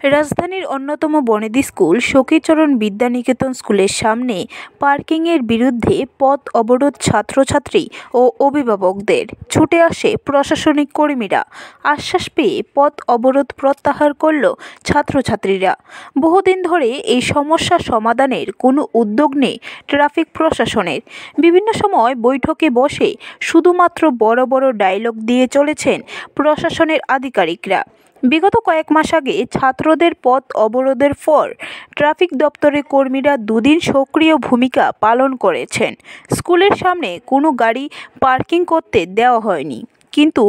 রাজধানীর অন্যতম বনেদি স্কুল সখীচরণ বিদ্যানিকেতন স্কুলের সামনে পার্কিংয়ের বিরুদ্ধে পথ অবরোধ ছাত্রছাত্রী ও অভিভাবকদের। ছুটে আসে প্রশাসনিক কর্মীরা। আশ্বাস পেয়ে পথ অবরোধ প্রত্যাহার করল ছাত্রছাত্রীরা। বহুদিন ধরে এই সমস্যা সমাধানের কোনো উদ্যোগ নেই ট্রাফিক প্রশাসনের। বিভিন্ন সময় বৈঠকে বসে শুধুমাত্র বড় বড় ডায়লগ দিয়ে চলেছেন প্রশাসনের আধিকারিকরা। বিগত কয়েক মাস আগে ছাত্রদের পথ অবরোধের পর ট্রাফিক দপ্তরের কর্মীরা দুদিন সক্রিয় ভূমিকা পালন করেছেন। স্কুলের সামনে কোনো গাড়ি পার্কিং করতে দেওয়া হয়নি, কিন্তু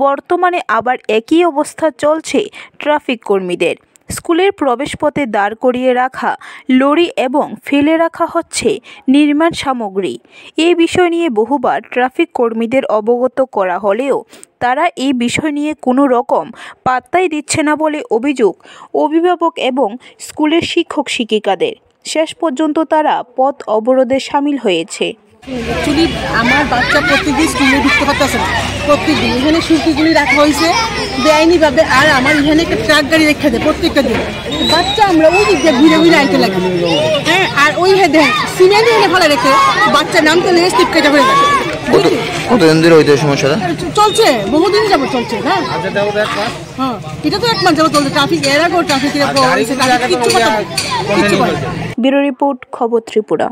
বর্তমানে আবার একই অবস্থা চলছে ট্রাফিক কর্মীদের। স্কুলের প্রবেশপথে দাঁড় করিয়ে রাখা লরি এবং ফেলে রাখা হচ্ছে নির্মাণ সামগ্রী। এই বিষয় নিয়ে বহুবার ট্রাফিক কর্মীদের অবগত করা হলেও তারা এই বিষয় নিয়ে কোনো রকম পাত্তাই দিচ্ছে না বলে অভিযোগ অভিভাবক এবং স্কুলের শিক্ষক শিক্ষিকাদের। শেষ পর্যন্ত তারা পথ অবরোধে সামিল হয়েছে। অ্যাকচুয়ালি আমার বাচ্চা প্রত্যেকদিন স্কুলে ঢুকতে পারতেছে না। প্রত্যেকদিন এখানে সুরকিগুলি রাখা হয়েছে বেআইনিভাবে, আর আমার এখানে একটা ট্রাক গাড়ি রেখে দেয় প্রত্যেকটা দিন। বাচ্চা আমরা ওই দিক দিয়ে ঘুরে ঘুরে আনতে লাগি, হ্যাঁ। আর ওই দেখেন সিমেন্ট এনে ফেলে রেখে বাচ্চা নামতে লেগে স্লিপ কেটে হয়ে গেছে। কতদিন ধরে হইতে সমস্যাটা চলছে? বহুদিন যাবো চলছে না। হ্যাঁ, এটা তো 1 মাস যাবো চলছে। ট্রাফিক এর আগেও ট্রাফিকের ব্যুরো রিপোর্ট, খবর ত্রিপুরা।